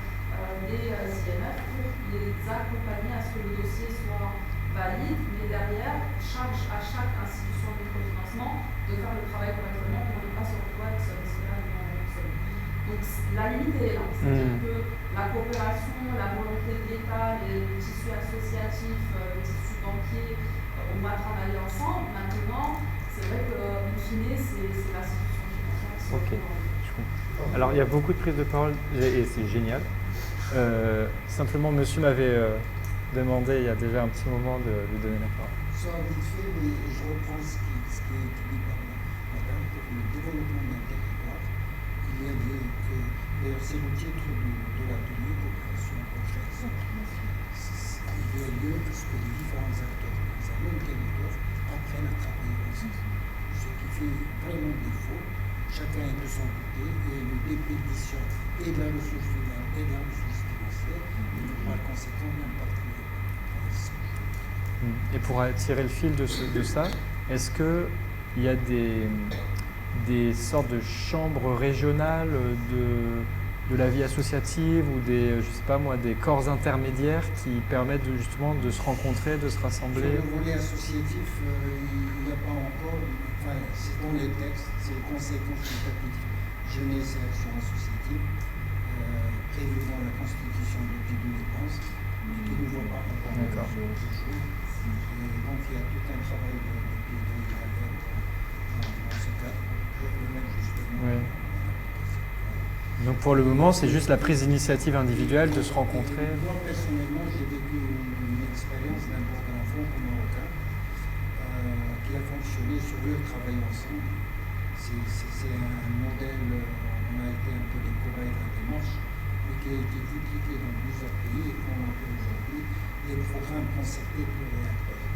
des IMF pour les accompagner à ce que le dossier soit valide, mais derrière, charge à chaque institution de microfinancement de faire le travail correctement pour ne pas se retrouver avec ce risque-là devant seul. Donc la limite est là, c'est-à-dire que la coopération, la volonté de l'État, le tissu associatif, le tissu banquier, on va travailler ensemble. Maintenant, c'est vrai qu'in fine, c'est l'institution financière. Ok, je comprends. Alors il y a beaucoup de prises de parole et c'est génial. Simplement, monsieur m'avait demandé il y a déjà un petit moment de lui donner la parole. Ça vite fait, mais je reprends ce qui est dit par madame pour le développement d'un territoire. Il y a dit que, d'ailleurs c'est le titre de l'atelier coopération recherche. Il y a lieu à ce que les différents acteurs dans un même territoire apprennent à travailler ensemble. Ce qui fait vraiment défaut. Chacun est de son côté, il y a une dépétition et de la ressource humaine et de la ressource financière, et par conséquent l'impact. Et pour tirer le fil de ça, est-ce qu'il y a des sortes de chambres régionales de la vie associative ou des corps intermédiaires qui permettent justement de se rencontrer, de se rassembler? Sur le volet associatif, il n'y a pas encore, c'est dans les textes, c'est le Conseil consultatif jeunesse et action associative, prévu dans la Constitution depuis 2011, mais qui ne voit pas encore le jour. Donc il y a tout un travail depuis 2020 dans ce cadre pour le mettre justement. Oui. Donc pour le moment, c'est juste la prise d'initiative individuelle de se rencontrer. Moi personnellement, j'ai vécu une expérience d'un programme franco-marocain qui a fonctionné sur le travail ensemble. C'est un modèle, on a été un peu des cobayes de la démarche, mais qui a été dupliqué dans plusieurs pays et qu'on appelle aujourd'hui les programmes concertés pluriacteurs.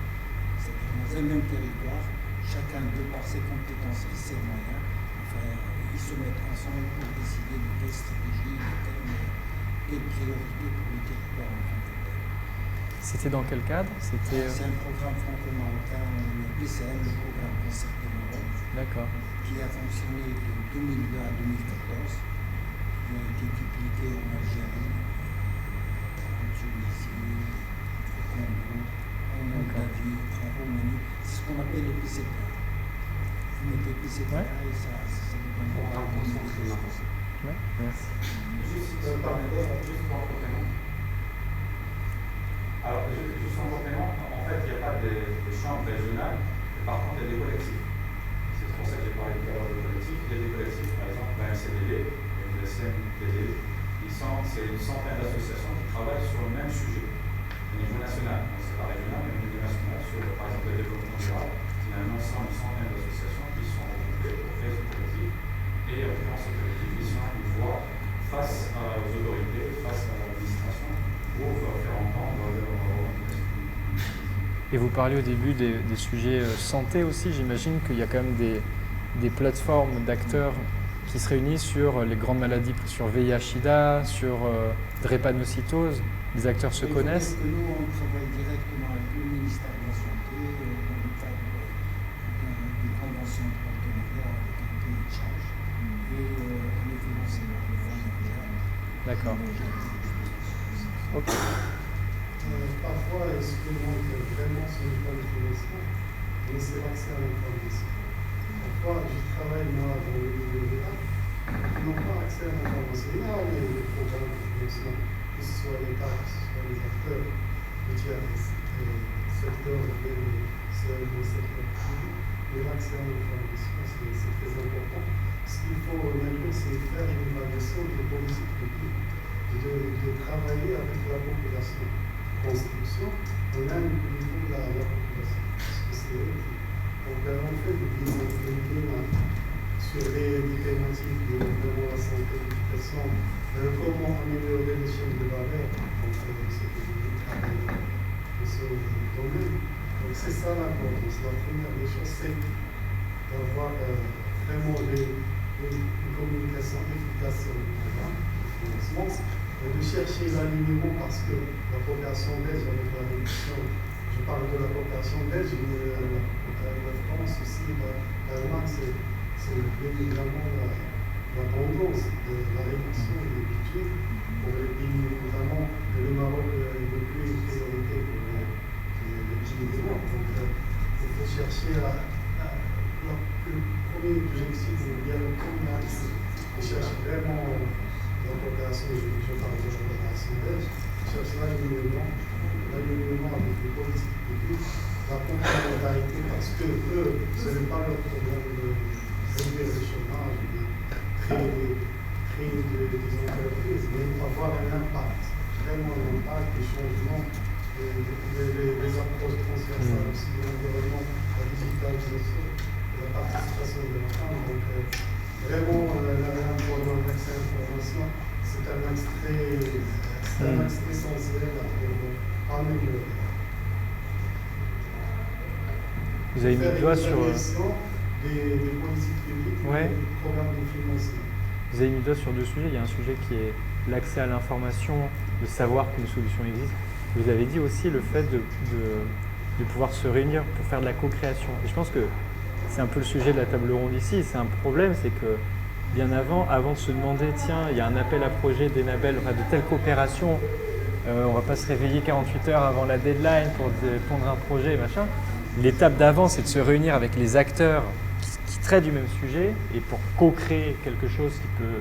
C'est-à-dire dans un même territoire, chacun de par ses compétences et ses moyens, ils se mettent ensemble pour décider de quelle stratégie, de quelle priorité pour le territoire en tant que tel. C'était dans quel cadre? C'est un programme franco-marocain, le PCM, le programme concerté Maroc. D'accord. Qui a fonctionné de 2002 à 2014, qui a été dupliqué en Algérie, en Tunisie, au Congo, en Moldavie, en Roumanie. C'est ce qu'on appelle le PCTA. Vous mettez PCTA et ça dépend. Programme concentré Maroc. Ouais, merci. Juste en complément. Alors, juste en complément, en fait, il n'y a pas de chambres régionales, mais par contre, il y a des collectifs. C'est pour ça que j'ai parlé tout à l'heure de collectifs. Il y a des collectifs, par exemple, la MCDD et le SMPD. C'est une centaine d'associations qui travaillent sur le même sujet au niveau national. Donc, c'est pas régional, mais au niveau national, sur par exemple le développement durable. Il y a un ensemble, une centaine d'associations qui sont regroupées pour créer ce collectif. Et en l'occurrence, ce collectif, ils sont une voix face aux autorités, face à l'administration, pour faire entendre leurs revendications. Et vous parliez au début des sujets santé aussi. J'imagine qu'il y a quand même des plateformes d'acteurs qui se réunissent sur les grandes maladies, sur VIH-Sida, sur drépanocytose. Les acteurs se connaissent. Que nous, on travaille directement avec le ministère de la Santé dans le cadre d'une convention de partenariat avec un pays de charge. Et on est financé par le Fonds mondial. D'accord. Ok. Parfois, ce que manque vraiment, ce n'est pas le financement, mais c'est l'accès à l'information. Parfois, je travaille moi dans le milieu de l'État, qui n'ont pas accès à l'information. Il y a les programmes de financement, que ce soit l'État, que ce soit les acteurs du tiers secteur, le secteur privé, mais l'accès à l'information, c'est très important. Ce qu'il faut maintenant, c'est faire une évaluation des politiques publiques, de travailler avec la population. Construction, on a une niveau de la population, parce que c'est eux qui ont fait des sur les thématiques de développement de la santé, l'éducation, comment améliorer les chaînes de valeur, donc ce que vous travaillez dans ce domaine. Donc c'est ça l'importance. La première des choses, c'est d'avoir vraiment une communication efficace sur le programme de financement. De chercher l'alignement parce que la coopération belge avec la réduction, je parle de la coopération belge, mais la France aussi, l'Allemagne, c'est évidemment la tendance de la réduction des budgets pour les pays, notamment le Maroc n'est plus une priorité pour les pays du Nord. Donc il chercher le premier objectif, ou bien le premier axe, je cherche vraiment la coopération, je parle de la coopération belge, je cherche l'alignement avec les politiques publiques, la complémentarité, parce que eux, ce n'est pas leur problème de réduire le chômage, de créer des entreprises, mais avoir un impact, vraiment un impact, des changements, des approches transversales aussi de l'environnement, la digitalisation, la participation de la femme. Donc, vraiment, pour l'accès à l'information, c'est un axe essentiel pour améliorer. Vous avez mis le doigt sur des politiques publiques, des programmes de financement. Vous avez mis le doigt sur deux sujets. Il y a un sujet qui est l'accès à l'information, de savoir qu'une solution existe. Vous avez dit aussi le fait de pouvoir se réunir pour faire de la co-création. Et je pense que c'est un peu le sujet de la table ronde ici. C'est un problème, c'est que bien avant de se demander, tiens, il y a un appel à projet d'Enabel, enfin, de telle coopération, on ne va pas se réveiller 48 heures avant la deadline pour pondre un projet, machin. L'étape d'avant, c'est de se réunir avec les acteurs qui traitent du même sujet et pour co-créer quelque chose qui peut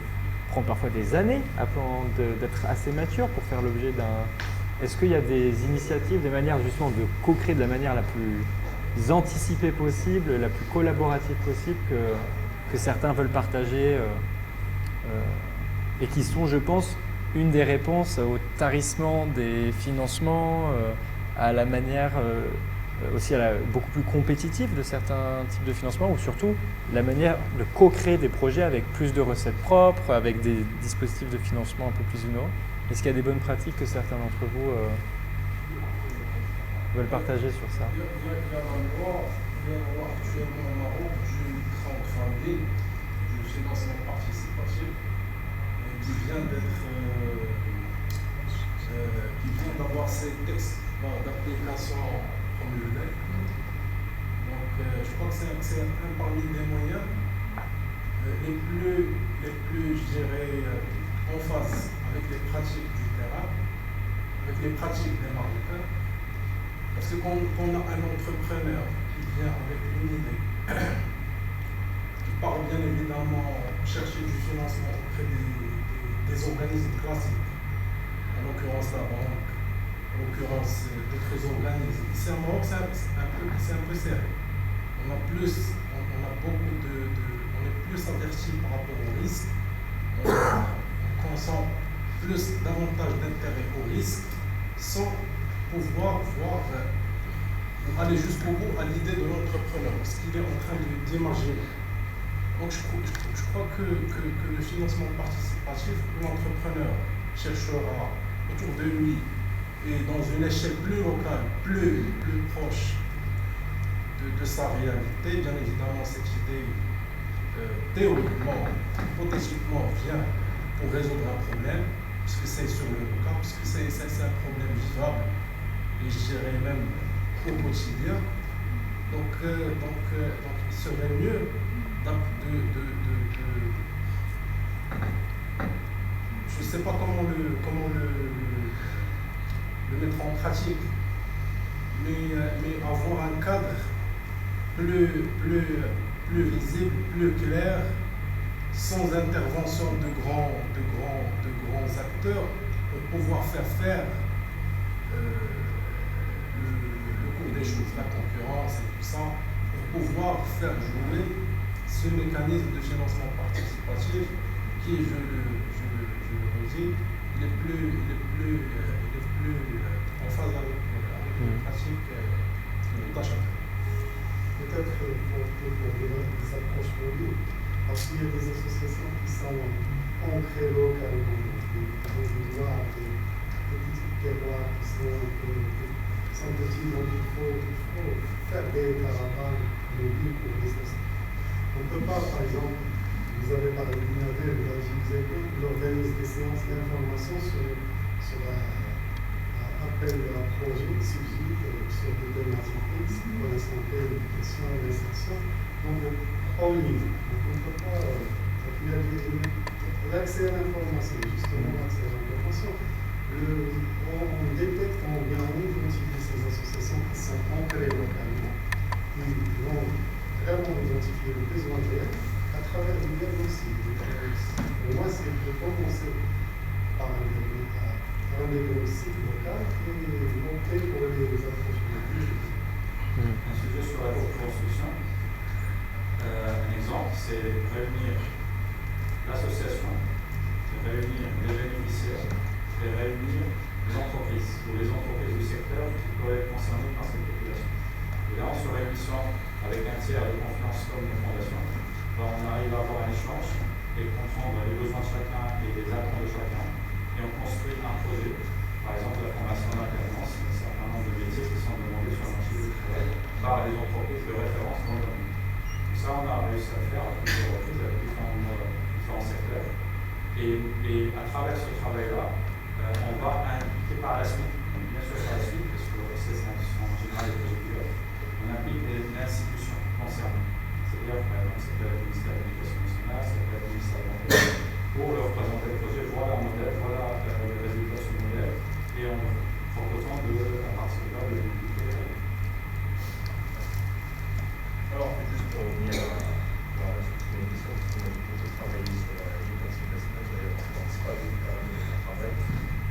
prendre parfois des années avant d'être assez mature pour faire l'objet d'un... Est-ce qu'il y a des initiatives, des manières justement de co-créer de la manière la plus anticipée possible, la plus collaborative possible que certains veulent partager et qui sont, je pense, une des réponses au tarissement des financements, à la manière aussi beaucoup plus compétitive de certains types de financement, ou surtout la manière de co-créer des projets avec plus de recettes propres, avec des dispositifs de financement un peu plus innovants. Est-ce qu'il y a des bonnes pratiques que certains d'entre vous veulent partager sur ça? Il y a actuellement au Maroc une grande famille du financement participatif qui vient d'avoir ces textes d'application promulgués. Donc je crois que c'est un parmi les moyens les plus je dirais, en phase avec les pratiques du terrain, avec les pratiques des Marocains. Parce que quand on a un entrepreneur qui vient avec une idée, qui part bien évidemment chercher du financement auprès des organismes classiques, en l'occurrence la banque, en l'occurrence d'autres organismes. Ici en Maroc, c'est un peu serré. On est plus averti par rapport au risque. On concentre davantage d'intérêt au risque sans pouvoir voir ou aller jusqu'au bout à l'idée de l'entrepreneur, ce qu'il est en train d'imaginer. Donc je crois que le financement participatif, l'entrepreneur cherchera autour de lui et dans une échelle plus locale, plus proche de sa réalité. Bien évidemment, cette idée théoriquement, hypothétiquement vient pour résoudre un problème, puisque c'est sur le local, puisque c'est un problème vivable, et je dirais même au quotidien. Donc il serait mieux je ne sais pas comment le mettre en pratique, mais avoir un cadre plus visible, plus clair, sans intervention de grands acteurs, pour pouvoir faire le cours des choses, la concurrence et tout ça, pour pouvoir faire jouer ce mécanisme de financement participatif qui, je le redis, les plus en phase avec les pratiques de tout à chacun. Peut-être pour des approches mobiles, parce qu'il y a des associations qui sont ancrées localement, des territoires, des petits terroirs qui sont petits, donc il faut faire des caravanes mobiles pour les associations. On ne peut pas, par exemple, vous avez parlé de l'INAVEL, il organise des séances d'information sur l'appel à projet subside sur des thématiques X, pour la santé, l'éducation, l'insertion, donc en ligne. Donc on ne peut pas. Il y a l'accès à l'information, justement l'accès à l'information. On détecte, on identifie ces associations qui sont ancrées localement, qui qui vont vraiment identifier le besoin réel à travers l'IM aussi. Pour moi, c'est de commencer par un diagnostic local et monter pour les approfondir. Un sujet sur la construction. Un exemple, c'est réunir l'association, réunir les bénéficiaires et réunir les entreprises ou les entreprises du secteur qui pourraient être concernées par cette population. Et là, en se réunissant avec un tiers de confiance comme une fondation, on arrive à avoir un échange et comprendre les besoins de chacun et les attentes de chacun. Et on construit un projet, par exemple la formation d'alternance, un certain nombre de métiers qui sont demandés sur le marché du travail par les entreprises de référence dans le domaine. Ça, on a réussi à le faire à plusieurs reprises avec différents secteurs. Et à travers ce travail-là, on va impliquer par la suite, bien sûr par la suite, parce que c'est en général les projets on implique les institutions concernées. C'est-à-dire, par exemple, ça peut être le ministère de l'Éducation nationale, ça peut être le ministère de l'Intérieur, pour leur présenter le projet, voilà un modèle, voilà les résultats sur le modèle, et on prend le temps de, à partir de là, de l'impliquer. Alors, juste pour revenir à la question, parce qu'on a beaucoup travaillé sur l'éducation nationale, d'ailleurs, je ne pense pas que c'est quand même un travail.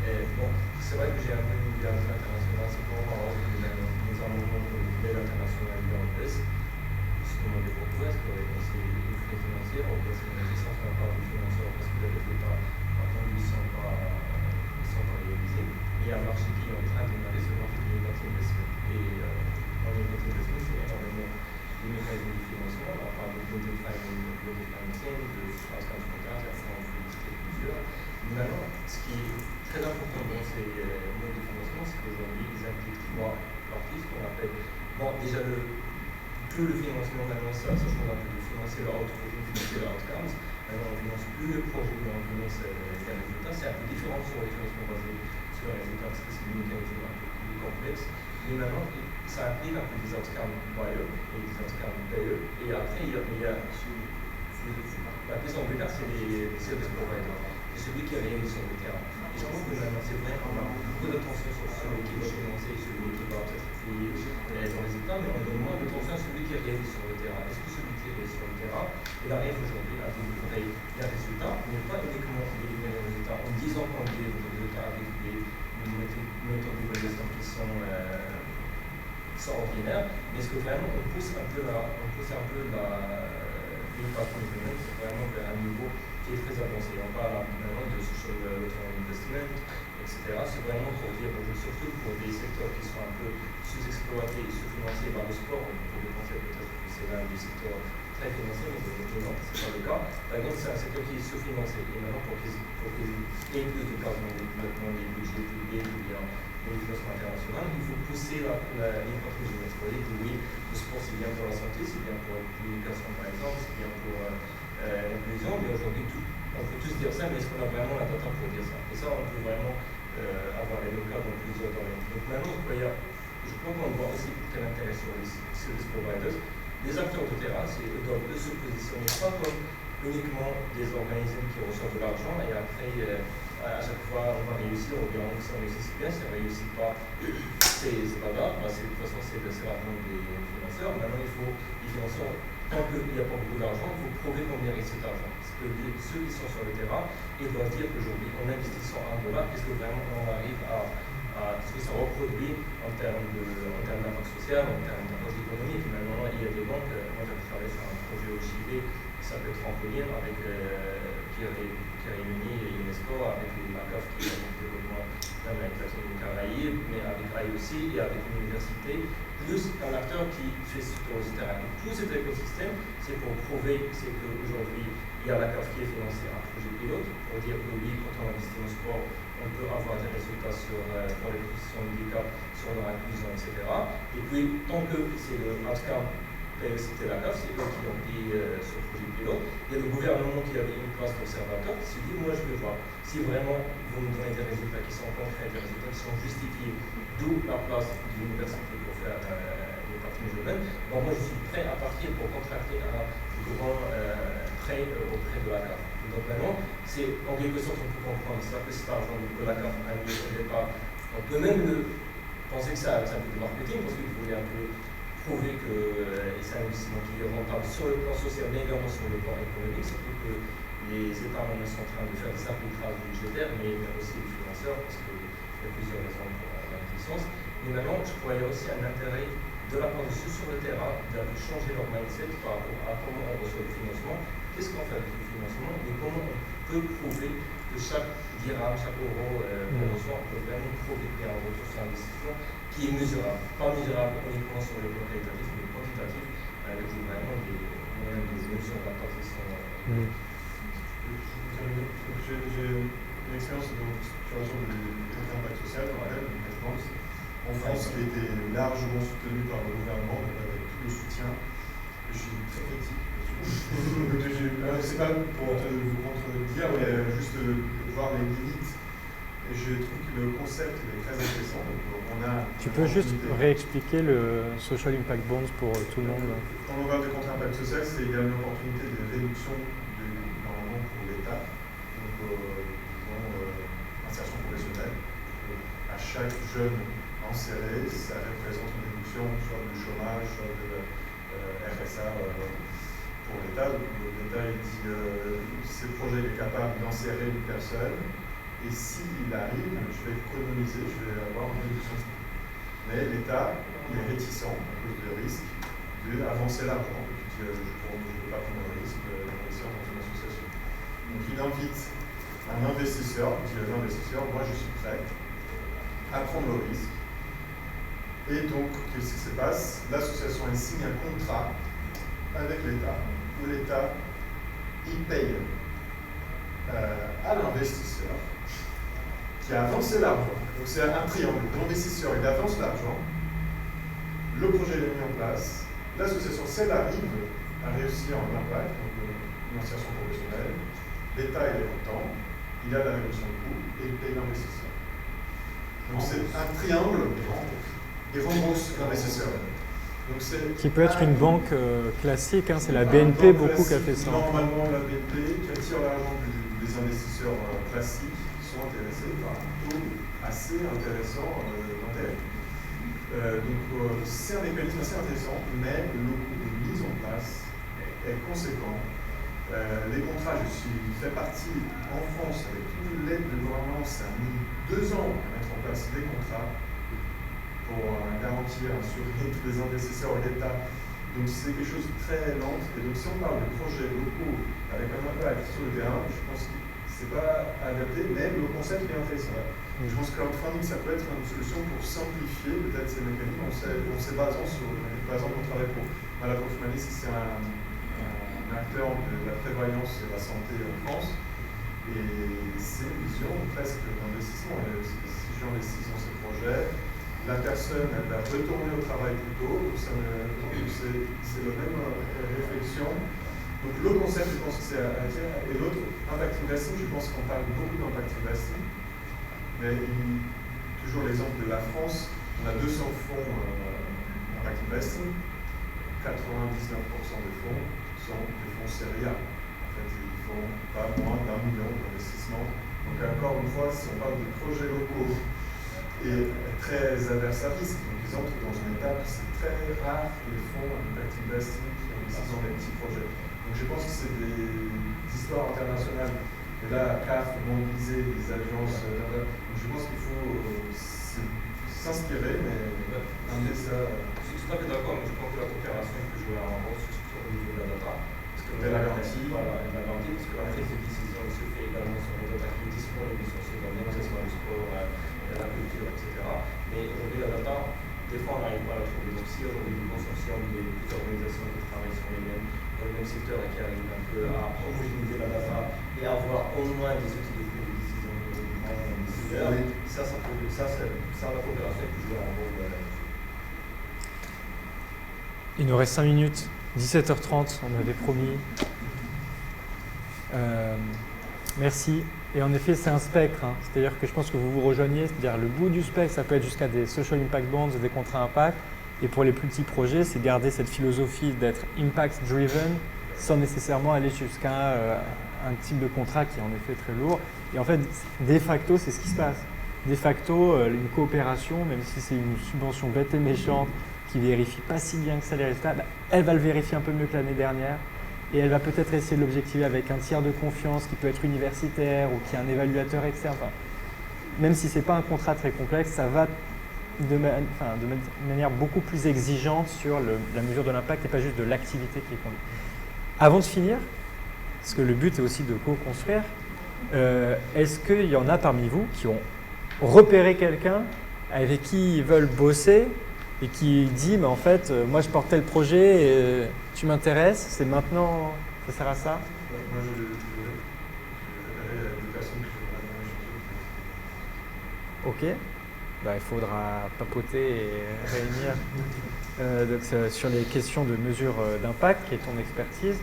Et bon, c'est vrai que j'ai un peu une idée internationale, c'est pour avoir des amendements pour l'aide internationale irlandaise, justement des pourquoi est-ce que les conseils financiers, on peut se mettre sans faire part du financeur parce que les États, par contre, ils ne sont pas réalisés. Il y a un marché qui est en train de démarrer, c'est le marché de l'Impact Investment. Et en Impact Investment, c'est énormément des mécanismes de financement. On parle de global financing, de transfert de compétences, après on peut lister plusieurs. Maintenant, ce qui est très important dans ces modes de financement, c'est qu'aujourd'hui, ils impliquent trois parties, ce qu'on appelle, bon, déjà tout le financement, maintenant, ça change un peu de financer le output, financer le outcomes. Maintenant, on ne finance plus le projet, mais on finance les résultats. C'est un peu différent sur les financements basés sur les résultats, parce que c'est une mécanisme un peu plus complexe. Mais maintenant, ça implique un peu des outcomes buyer et des outcomes payer. Et après, il y a la question de cas, c'est les service providers. C'est celui qui réalise sur le terrain. Et je pense que maintenant, c'est vrai qu'on a beaucoup d'attention sur celui qui va financer, celui qui va payer dans les États, mais on donne moins d'attention à celui qui réalise sur le terrain. Est-ce que celui qui réalise sur le terrain, il arrive aujourd'hui à délivrer les résultats, mais pas uniquement délivrer les résultats en disant qu'on délivre les résultats avec des méthodes d'évaluation qui sont ordinaires, mais est-ce que vraiment on pousse un peu l'impact management, c'est vraiment vers un niveau qui est très avancé. On parle maintenant de social return on investment, etc. C'est vraiment pour dire, surtout pour des secteurs qui sont un peu sous-exploités et sous-financés par le sport, on pourrait penser peut-être que c'est l'un des secteurs très financiers, mais non, ce n'est pas le cas. Par exemple, c'est un secteur qui est sous-financé. Et maintenant, pour qu'il y ait plus de place dans le développement des budgets publics ou bien dans les financements internationaux, il faut pousser l'impact management. Vous voyez que oui, le sport c'est bien pour la santé, c'est bien pour l'éducation par exemple, c'est bien pour l'inclusion, mais aujourd'hui on peut tous dire ça, mais est-ce qu'on a vraiment la data pour dire ça? Et ça, on peut vraiment avoir les cas dans plusieurs domaines. Donc maintenant, je crois qu'on voit aussi quel intérêt sur les service providers. Les acteurs de terrain, ils doivent se positionner pas comme uniquement des organismes qui reçoivent de l'argent et après, à chaque fois, on va réussir, ou bien si on réussit bien, si on ne réussit pas, c'est pas grave, de toute façon, c'est l'argent des financeurs. Maintenant, les financeurs, tant qu'il n'y a pas beaucoup d'argent, il faut prouver qu'on mérite cet argent. Parce que ceux qui sont sur le terrain, ils doivent dire qu'aujourd'hui, en investissant $1, est-ce que vraiment on arrive ce que ça reproduit en termes d'impact social, en termes d'impact économique. Maintenant, il y a des banques, moi j'avais travaillé sur un projet au Chili qui s'appelle Trampoline, qui réunit l'UNESCO avec la CAF qui est en développement d'Amérique latine et Caraïbes, mais avec IOC et avec une université, plus un acteur qui fait ce tour du terrain. Et tout cet écosystème, c'est pour prouver qu'aujourd'hui, il y a la CAF qui est financé un projet pilote, pour dire que oui, quand on investit dans le sport, on peut avoir des résultats pour les positions handicap, sur leur inclusion, etc. Et puis, tant que c'est le outcome c'était la CAF, c'est eux qui ont pris ce projet pilote. Il y a le gouvernement qui avait une place d'observateur qui s'est dit, moi je veux voir si vraiment vous me donnez des résultats qui sont concrets, des résultats qui sont justifiés, d'où la place de l'université pour faire les parties jeunes. Bon, moi je suis prêt à partir pour contracter un grand prêt auprès de la CAF. Donc maintenant, c'est en quelque sorte, on peut comprendre ça que cet argent que la CAF a mis au départ. On peut même penser que ça a un peu de marketing parce qu'il voulait un peu prouver que c'est un investissement qui est rentable sur le plan social, mais également sur le plan économique, surtout que les États membres sont en train de faire des arbitrages budgétaires, mais aussi des financeurs, parce qu'il y a plusieurs raisons pour la puissance. Mais maintenant, je crois qu'il y a aussi un intérêt de la part de ceux sur le terrain d'aller changer leur mindset par rapport à comment on reçoit le financement, qu'est-ce qu'on fait avec le financement, et comment on peut prouver que chaque dirham, chaque euro qu'on reçoit, on peut vraiment prouver qu'il y a un retour sur investissement qui est mesurable. Pas mesurable uniquement sur le plan qualitatif, mais quantitatif, avec vraiment des moyens de mesure d'impact qui sont. J'ai une expérience sur la zone d'impact social dans laquelle en France, qui a été largement soutenu par le gouvernement, avec tout le soutien. Je suis très critique là-dessus. C'est pas pour vous contredire, mais juste voir les limites. Et je trouve que le concept est très intéressant. Tu peux juste réexpliquer le Social Impact Bonds pour tout le monde? Quand on parle de contre impact social, c'est également une opportunité de réduction normalement pour l'État. Donc, insertion professionnelle. À chaque jeune inséré, ça représente une réduction soit du chômage, soit de RSA pour l'État. Donc l'État dit ce projet est capable d'insérer une personne et s'il arrive, je vais économiser, je vais avoir une réduction. Mais l'État, il est réticent à cause du risque d'avancer l'argent. Je ne veux pas prendre le risque d'investir dans une association. Donc il invite un investisseur, il dit à l'investisseur, moi je suis prêt à prendre le risque. Et donc, qu'est-ce qui se passe? L'association elle signe un contrat avec l'État, où l'État il paye à l'investisseur qui a avancé l'argent. Donc c'est un triangle. L'investisseur il avance l'argent, le projet est mis en place, l'association, si elle arrive à réussir en impact, donc une insertion professionnelle, l'État il est content, il a la réduction de coût et il paye l'investisseur. Donc c'est un triangle. Et rembourse l'investisseur. Qui peut être une banque classique, hein, c'est la BNP beaucoup qui a fait ça. Normalement, la BNP qui attire l'argent des investisseurs classiques qui sont intéressés par un taux assez intéressant d'intérêt. Donc c'est un mécanisme assez intéressant, mais le coût de mise en place est conséquent. Les contrats, je fais partie en France avec toute l'aide de gouvernement, ça a mis 2 ans à mettre en place des contrats pour garantir, assurer tous les investisseurs et l'État. Donc c'est quelque chose de très lent. Et donc si on parle de projets locaux avec un impact sur le terrain, je pense que ce n'est pas adapté, mais le concept est intéressant. Je pense que crowdfunding, ça peut être une solution pour simplifier peut-être ces mécanismes en se basant sur, par exemple, on travaille pour Malakoff Humanis, c'est un acteur de la prévoyance et de la santé en France. Et c'est une vision presque d'investissement. Si j'investis dans ce projet, la personne elle va retourner au travail plus tôt, c'est la même réflexion. Donc le concept, je pense que c'est à dire, et l'autre, impact investing, je pense qu'on parle beaucoup d'impact investing, mais toujours l'exemple de la France, on a 200 fonds impact investing, 99% des fonds sont des fonds série A. En fait, ils font pas moins d'1 million d'investissements. Donc encore une fois, si on parle de projets locaux, et très averse à risque. Donc ils entrent dans une étape, c'est très rare les fonds impact investing qui investissent dans les petits projets. Donc je pense que c'est des histoires internationales. Et là, CAF, mobiliser des agences. Donc je pense qu'il faut s'inspirer, mais amener ça. Je suis tout à fait d'accord, mais je pense que la coopération peut jouer un rôle surtout au niveau de la data. Parce que la garantie. Voilà, la garantie, parce que la prise de décision se fait également sur les data qui est disponible sur ce domaine, que ce soit le sport, la culture, etc. Mais aujourd'hui, la data, des fois, on n'arrive pas à la trouver. Donc, si aujourd'hui, une consortium de plusieurs organisations qui travaillent dans le même secteur et qui arrivent un peu à homogénéiser la data et avoir au moins des outils de prise de décision décideurs, ça, la coopération peut jouer un rôle. Il nous reste 5 minutes, 17h30, on avait promis. Merci. Et en effet, c'est un spectre, hein. C'est-à-dire que je pense que vous vous rejoignez, c'est-à-dire le bout du spectre, ça peut être jusqu'à des social impact bonds, des contrats impact. Et pour les plus petits projets, c'est garder cette philosophie d'être impact driven sans nécessairement aller jusqu'à un type de contrat qui est en effet très lourd. Et en fait, de facto, c'est ce qui se passe. De facto, une coopération, même si c'est une subvention bête et méchante, qui ne vérifie pas si bien que ça les résultats, elle va le vérifier un peu mieux que l'année dernière. Et elle va peut-être essayer de l'objectiver avec un tiers de confiance qui peut être universitaire ou qui est un évaluateur externe. Enfin, même si ce n'est pas un contrat très complexe, ça va de manière beaucoup plus exigeante sur la mesure de l'impact et pas juste de l'activité qui est conduite. Avant de finir, parce que le but est aussi de co-construire, est-ce qu'il y en a parmi vous qui ont repéré quelqu'un avec qui ils veulent bosser et qui dit, mais en fait, moi je portais le projet, et, tu m'intéresses, c'est maintenant, ça sert à ça? Moi, je des personnes que je Ok, il faudra papoter et réunir donc, sur les questions de mesure d'impact, qui est ton expertise.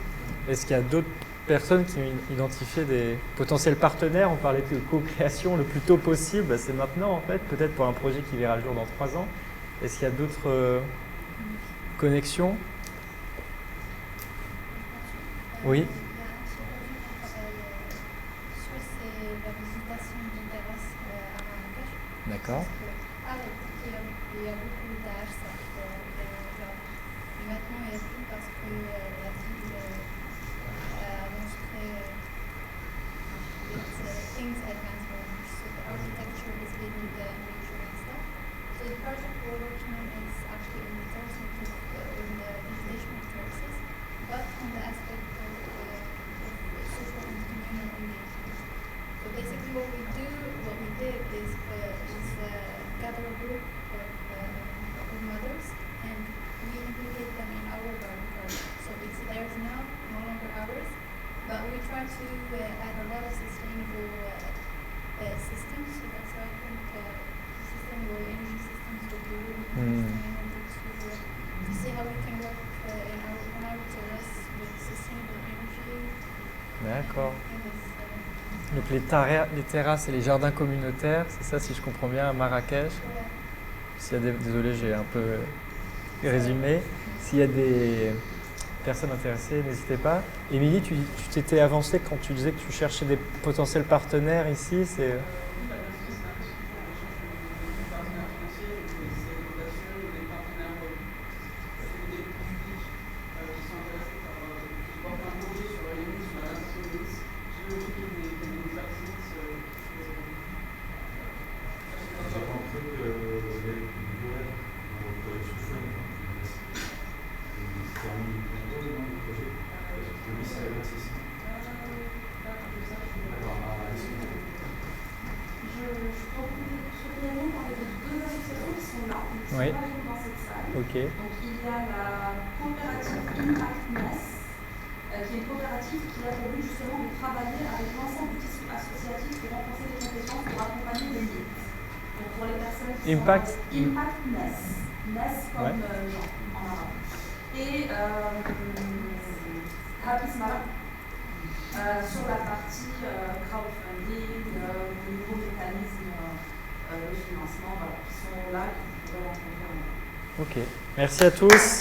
Est-ce qu'il y a d'autres personnes qui ont identifié des potentiels partenaires? On parlait de co-création le plus tôt possible, c'est maintenant en fait, peut-être pour un projet qui verra le jour dans 3 ans. Est-ce qu'il y a d'autres connexions? Oui. D'accord. Il y a beaucoup d'âges, mais maintenant il n'y a plus parce que la ville a montré things advance very much. So the architecture is leading the nature and stuff. So the project we're working on is actually in the digitization of services, but on the aspect of social and communal engagement. So basically what we did is gather a group of mothers and we included them in our garden project. So it's theirs now, no longer ours, but we try to add a lot of sustainable systems. So that's why I think sustainable energy systems would be really interesting to see how we can work on our terrace with sustainable energy. D'accord. Donc les terrasses et les jardins communautaires, c'est ça si je comprends bien à Marrakech. Désolé, j'ai un peu résumé. S'il y a des personnes intéressées, n'hésitez pas. Émilie, tu t'étais avancée quand tu disais que tu cherchais des potentiels partenaires ici. Oui. Dans cette salle. Okay. Donc il y a la coopérative ImpactNess, qui est une coopérative qui a pour but justement de travailler avec l'ensemble du tissu associatif pour renforcer les compétences pour accompagner les leads. Donc pour les personnes qui ImpactNess, Ness comme Jean en arabe. Et Happy Smart sur la partie crowdfunding, de nouveaux mécanismes de financement qui sont là. Ok, merci à tous.